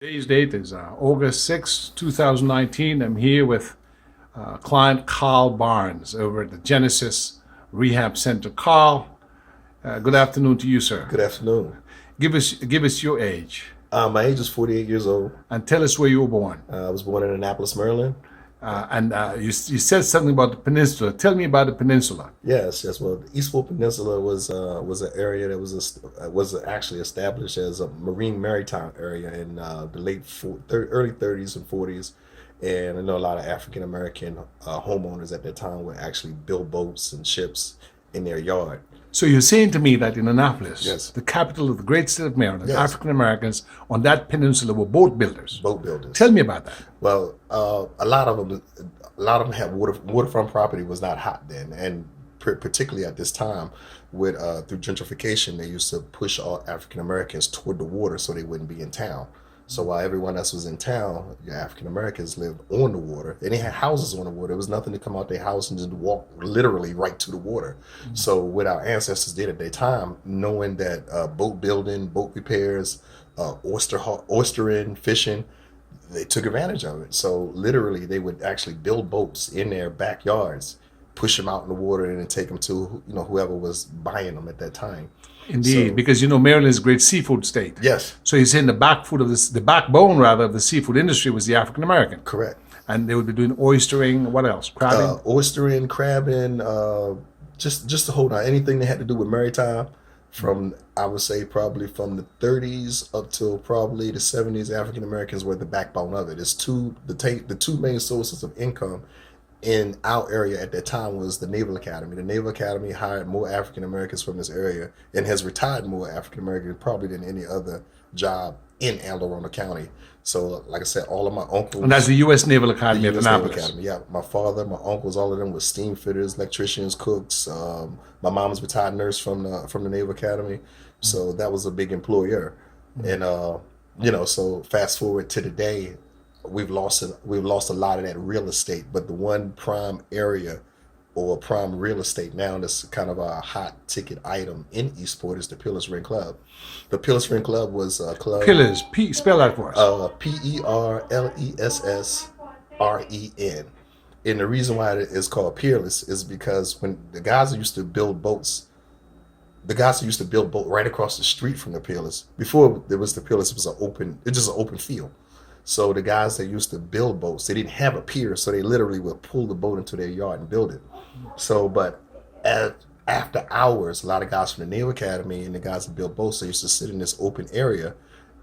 Today's date is August 6, 2019. I'm here with client Carl Barnes over at the Genesis Rehab Center. Carl, good afternoon to you, sir. Good afternoon. Give us your age My age is 48 years old. and tell us where you were born. I was born in Annapolis, Maryland. You said something about the peninsula. Tell me about the peninsula. Yes. Well, the East Fork Peninsula was an area that was actually established as a marine maritime area in the early 30s and 40s. And I know a lot of African American homeowners at that time would actually build boats and ships in their yard. So you're saying to me that in Annapolis, Yes. the capital of the great state of Maryland, Yes. African Americans on that peninsula were boat builders. Boat builders. Tell me about that. Well, a lot of them had waterfront property was not hot then, and particularly at this time, with through gentrification, they used to push all African Americans toward the water so they wouldn't be in town. So while everyone else was in town, your African Americans lived on the water, and they had houses on the water. There was nothing to come out their house and just walk literally right to the water. So what our ancestors did at their time, knowing that boat building, boat repairs, oystering, fishing, they took advantage of it. So literally, they would actually build boats in their backyards, push them out in the water, and then take them to whoever was buying them at that time. Indeed, So, because Maryland is a great seafood state. yes, So you're saying the backbone rather of the seafood industry was the African American, correct. and they would be doing oystering. What else? Crabbing. Oystering, crabbing, just to hold on anything that had to do with maritime. From I would say probably from the 30s up till probably the 70s, African Americans were the backbone of it. It's the two main sources of income in our area at that time was the Naval Academy. The Naval Academy hired more African Americans from this area and has retired more African Americans probably than any other job in Anne Arundel County. So, like I said, all of my uncles. And that's the U.S. Naval Academy The at U.S. Naval Annapolis. Academy, yeah. My father, my uncles, all of them were steam fitters, electricians, cooks. My mom's retired nurse from the Naval Academy, so that was a big employer. And so fast forward to today, we've lost a lot of that real estate. But the one prime area or prime real estate now that's kind of a hot ticket item in Eastport is the Pillspring Club. The Pillspring Club was a club. Pillars. Spell that for us. Perlessren. And the reason why it is called Peerless is because when the guys who used to build boats, right across the street from the Peerless, before there was the Peerless, it's just an open field. So the guys that used to build boats, they didn't have a pier, so they literally would pull the boat into their yard and build it. So, but after hours, a lot of guys from the Naval Academy and the guys that built boats, they used to sit in this open area,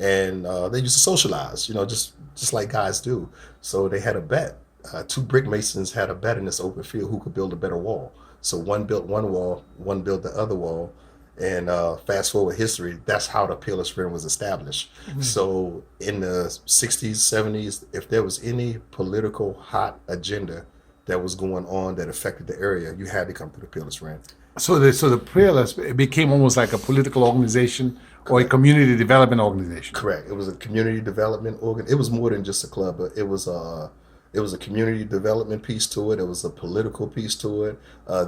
and they used to socialize, just like guys do. So they had a bet. Two brick masons had a bet in this open field who could build a better wall. So one built one wall, one built the other wall. And fast forward history, that's how the Pillspring was established. So in the 60s, 70s, if there was any political hot agenda that was going on that affected the area, you had to come to the Pillspring. So the Pillars became almost like a political organization or a community development organization. Correct. It was a community development organ. It was more than just a club, but it was a community development piece to it. It was a political piece to it.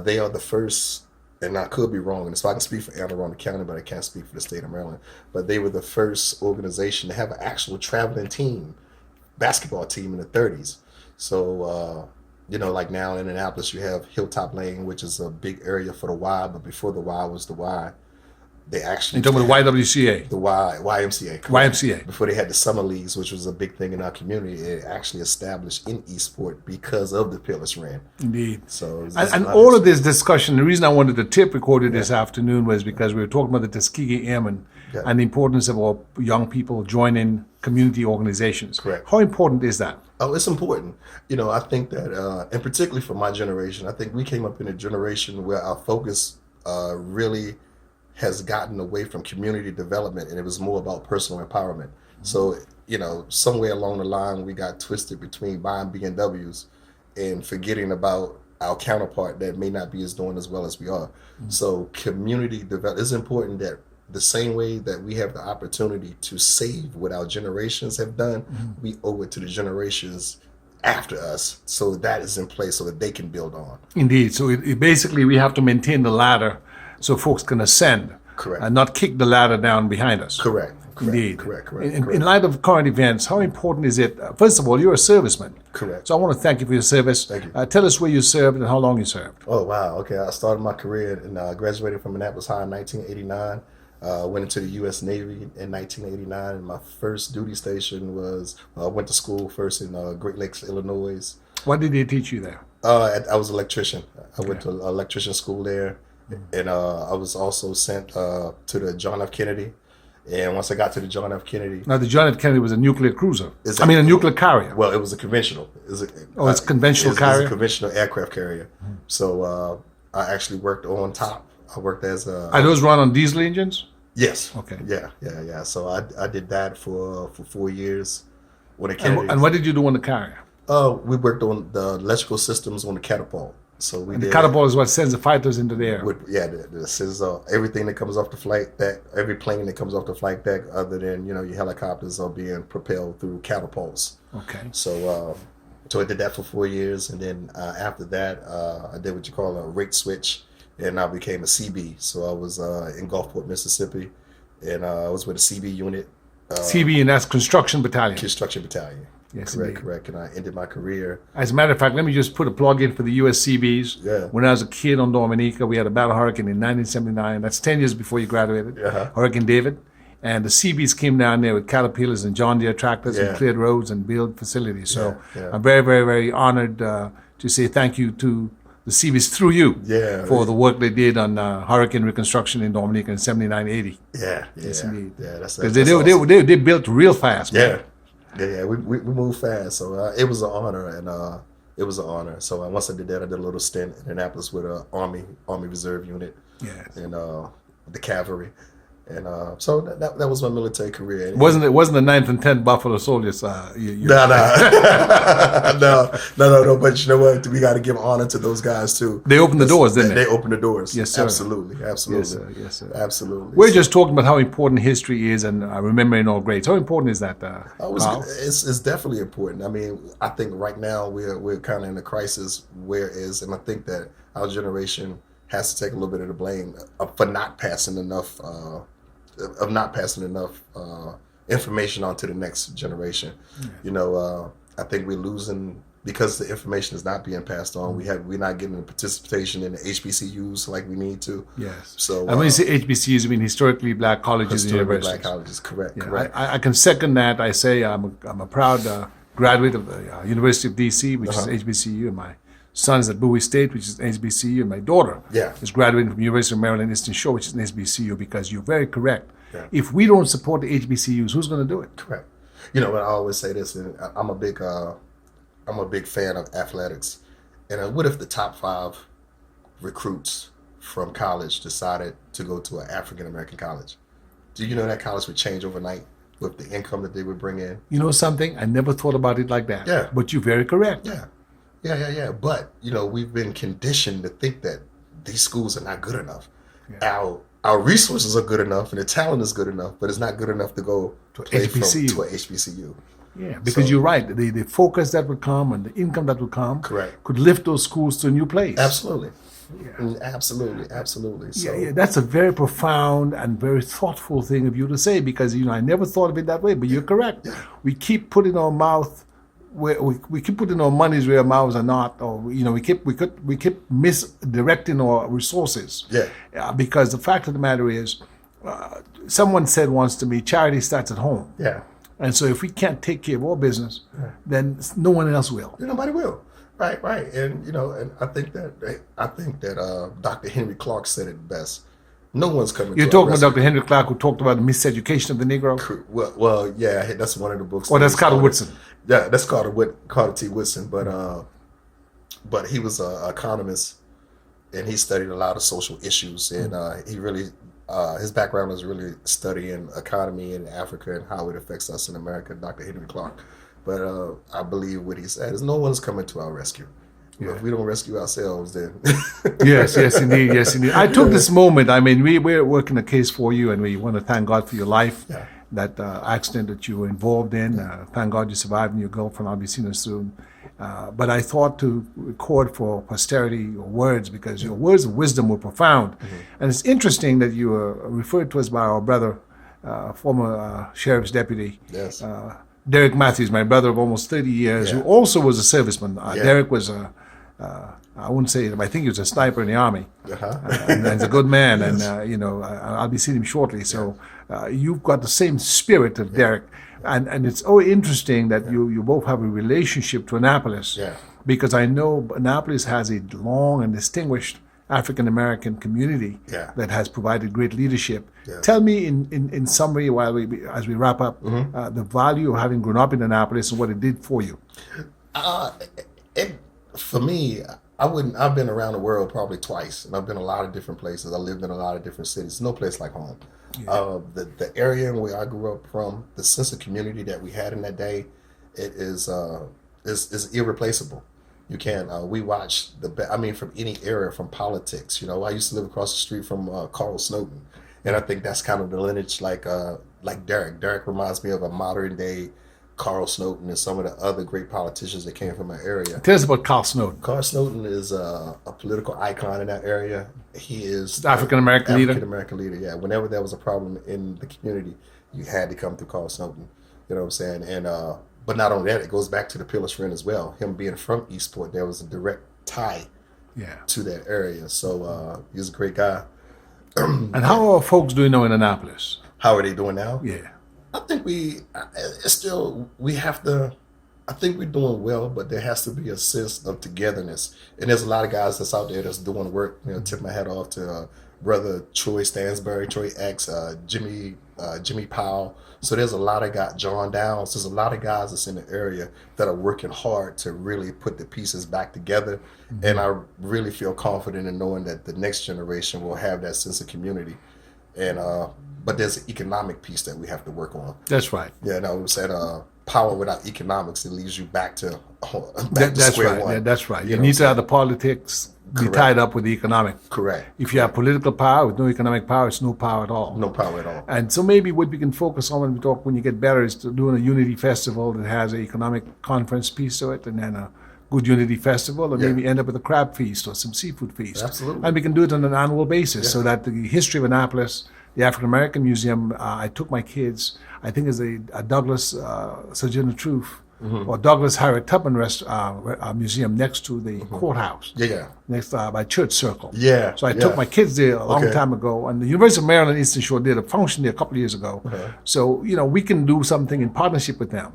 They are the first. And I could be wrong, and so I can speak for Anne Arundel County, but I can't speak for the state of Maryland. But they were the first organization to have an actual traveling basketball team in the 30s. So, like now in Annapolis, you have Hilltop Lane, which is a big area for the Y, but before the Y was the Y, they actually... You're talking about the YWCA. The YMCA. Correct. YMCA. Before they had the summer leagues, which was a big thing in our community, it actually established in Eastport because of the Pillspring. Indeed. So, And all of this discussion, the reason I wanted the tip recorded this afternoon was because we were talking about the Tuskegee Airmen and the importance of our young people joining community organizations. Correct. How important is that? Oh, it's important. I think that, and particularly for my generation, I think we came up in a generation where our focus really has gotten away from community development, and it was more about personal empowerment. So, somewhere along the line, we got twisted between buying BMWs and forgetting about our counterpart that may not be doing as well as we are. So community development is important, that the same way that we have the opportunity to save what our generations have done, we owe it to the generations after us. So that is in place so that they can build on. Indeed. So basically we have to maintain the ladder so folks can ascend. Correct. And not kick the ladder down behind us. Correct. Indeed. Correct. In light of current events, how important is it? First of all, you're a serviceman. Correct. So I want to thank you for your service. Thank you. Tell us where you served and how long you served. Oh, wow. Okay. I started my career and graduated from Annapolis High in 1989. Went into the U.S. Navy in 1989. And my first duty station was, went to school first in Great Lakes, Illinois. What did they teach you there? I was an electrician. I went to electrician school there. And I was also sent to the John F Kennedy. And once I got to the John F Kennedy. Now, the John F Kennedy was a nuclear cruiser. A nuclear carrier. Well, it was a conventional. It's conventional carrier? It's a conventional aircraft carrier. So I actually worked on top. I worked as a... Are those run on diesel engines? Yes. Okay. Yeah. So I did that for 4 years. When the Kennedys. And what did you do on the carrier? We worked on the electrical systems on the catapult. So the catapult is what sends the fighters into the air. This is everything that comes off the flight deck. Every plane that comes off the flight deck, other than your helicopters, are being propelled through catapults. Okay. So I did that for 4 years, and then after that, I did what you call a rate switch, and I became a CB. So I was in Gulfport, Mississippi, and I was with a CB unit. CB, and that's Construction Battalion. Construction Battalion. Yes, correct. And I ended my career. As a matter of fact, let me just put a plug in for the US Seabees. Yeah. When I was a kid on Dominica, we had a battle hurricane in 1979. That's 10 years before you graduated. Uh-huh. Hurricane David. And the Seabees came down there with Caterpillars and John Deere tractors and cleared roads and built facilities. So I'm very, very, very honored to say thank you to the Seabees through you for the work they did on hurricane reconstruction in Dominica in 79-80. Yes, indeed. That's because awesome. they built real fast. Man. Yeah. We moved fast, so it was an honor, and it was an honor. So once I did that, I did a little stint in Annapolis with an Army Reserve unit, and the cavalry, and so that was my military career. It wasn't the 9th and 10th Buffalo Soldiers? No. But you know what? We got to give honor to those guys too. They opened the doors, didn't they? They opened the doors. Yes, sir. Absolutely. Yes, sir. Absolutely. We're just talking about how important history is and remembering all greats. How important is that? It's definitely important. I mean, I think right now we're kind of in a crisis, and I think that our generation has to take a little bit of the blame for not passing enough. Information on to the next generation. I think we're losing because the information is not being passed on. We're not getting the participation in the HBCUs like we need to. Yes. So when you say HBCUs, you mean historically black colleges and universities. Black colleges, correct. I can second that. I say I'm a proud graduate of the University of DC, which is HBCU, and my son is at Bowie State, which is HBCU, and my daughter is graduating from University of Maryland Eastern Shore, which is an HBCU, because you're very correct. Yeah. If we don't support the HBCUs, who's going to do it? Correct. I always say this, and I'm a big fan of athletics. And what if the top 5 recruits from college decided to go to an African American college? Do you know that college would change overnight with the income that they would bring in? You know something? I never thought about it like that. Yeah. But you're very correct. Yeah. But, we've been conditioned to think that these schools are not good enough. Yeah. Our resources are good enough and the talent is good enough, but it's not good enough to go to an HBCU. Yeah, because you're right. The focus that would come and the income that would come could lift those schools to a new place. Absolutely. Yeah. Absolutely. So, that's a very profound and very thoughtful thing of you to say, because I never thought of it that way, but you're correct. Yeah. We keep putting our mouth where we keep putting our monies where our mouths are not, or we keep misdirecting our resources. Yeah. Because the fact of the matter is, someone said once to me, charity starts at home. Yeah. And so if we can't take care of our business, then no one else will. Nobody will. Right. And and I think that Dr. Henry Clark said it best. No one's coming. You're talking about Dr. Henry Clark, who talked about the miseducation of the Negro. Well, yeah, that's one of the books. That's Carter Woodson. Yeah, that's Carter T. Woodson. But he was an economist, and he studied a lot of social issues, and he really his background was really studying economy in Africa and how it affects us in America. Dr. Henry Clark. But I believe what he said is no one's coming to our rescue. Yeah. If we don't rescue ourselves, then... Yes, indeed. I took this moment. We're working a case for you, and we want to thank God for your life, that accident that you were involved in. Thank God you survived, and your girlfriend will be seeing us soon. But I thought to record for posterity your words, because your words of wisdom were profound. Mm-hmm. And it's interesting that you were referred to us by our brother former sheriff's deputy. Yes. Derek Matthews, my brother of almost 30 years, who also was a serviceman. Derek was I wouldn't say him. I think he was a sniper in the army, and he's a good man. And I'll be seeing him shortly. So you've got the same spirit of Derek, and it's interesting that you both have a relationship to Annapolis, because I know Annapolis has a long and distinguished African American community that has provided great leadership. Tell me in summary, as we wrap up, the value of having grown up in Annapolis and what it did for you. For me, I've been around the world probably twice, and I've been a lot of different places. I lived in a lot of different cities. No place like home. The area where I grew up from, the sense of community that we had in that day, it is irreplaceable. You can't. We watched from any era, from politics. I used to live across the street from Carl Snowden, and I think that's kind of the lineage, like Derek. Derek reminds me of a modern day Carl Snowden and some of the other great politicians that came from my area. Tell us about Carl Snowden. Carl Snowden is a political icon in that area. He is African American leader. African American leader. Yeah. Whenever there was a problem in the community, you had to come through Carl Snowden. You know what I'm saying? And but not only that, it goes back to the Pillspring as well. Him being from Eastport, there was a direct tie to that area. So he's a great guy. And how are folks doing now in Annapolis? How are they doing now? Yeah. I think I think we're doing well, but there has to be a sense of togetherness. And there's a lot of guys that's out there that's doing work. Tip my hat off to brother Troy Stansbury, Troy X, Jimmy Powell. So there's a lot of guys, John Downs. There's a lot of guys that's in the area that are working hard to really put the pieces back together. And I really feel confident in knowing that the next generation will have that sense of community. And but there's an economic piece that we have to work on. That's right. Yeah, no, we said power without economics, it leads you back to that's square right. one. Yeah, that's right. You need to have the politics be tied up with the economic. Correct. If you have political power with no economic power, it's no power at all. No power at all. And so maybe what we can focus on when you get better is to doing a unity festival that has an economic conference piece to it, and then a good unity festival, or maybe end up with a crab feast or some seafood feast. Absolutely. And we can do it on an annual basis so that the history of Annapolis, the African American Museum, I took my kids, I think it's a Douglas Sojourner Truth or Douglas Harriet Tubman Museum next to the courthouse. Next by Church Circle. So I took my kids there a long time ago, and the University of Maryland Eastern Shore did a function there a couple of years ago. So we can do something in partnership with them.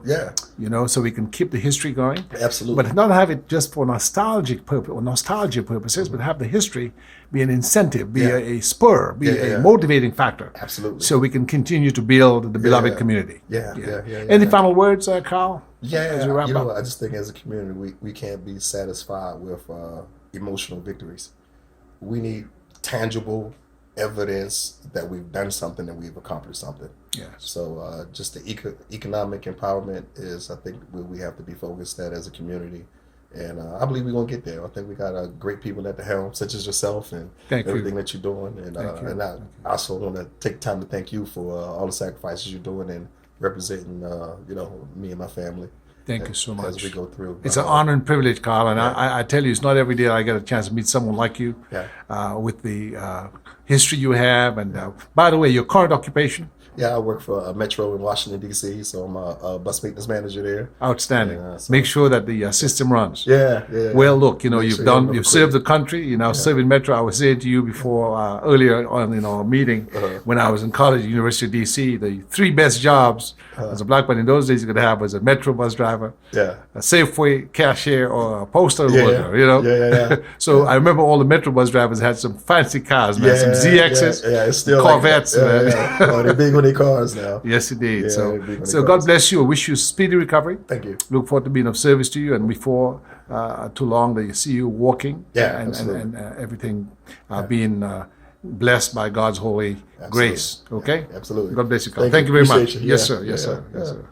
So we can keep the history going. Absolutely. But not have it just for nostalgia purposes, but have the history be an incentive, be a spur, be a motivating factor. Absolutely. So we can continue to build the beloved community. Any final words, Carl? As we wrap up? I just think as a community, we can't be satisfied with emotional victories. We need tangible evidence that we've done something, that we've accomplished something. So just the economic empowerment is, I think, where we have to be focused at as a community. And I believe we're going to get there. I think we got great people at the helm, such as yourself, and everything that you're doing. And I also want to take time to thank you for all the sacrifices you're doing and representing, me and my family. Thank you so much. As we go through. It's an honor and privilege, Carl. And I tell you, it's not every day I get a chance to meet someone like you with the history you have. And by the way, your current occupation? I work for Metro in Washington, D.C., so I'm a bus maintenance manager there. Outstanding. Make sure that the system runs. Well, look, you've served the country, you're now serving Metro. I was saying to you before, earlier on in our meeting, when I was in college at University of D.C., the three best jobs as a black man in those days you could have was a Metro bus driver, a Safeway cashier, or a postal worker, So I remember all the Metro bus drivers had some fancy cars, man, some ZXs, it's still Corvettes, man. They're big on their cars now. Yes, indeed. So God bless you. I wish you speedy recovery. Thank you. Look forward to being of service to you, and before too long, they see you walking and everything being blessed by God's holy grace. Okay? Absolutely. God bless you, Carl. Thank you very much. You. Yes, sir. Yes, sir.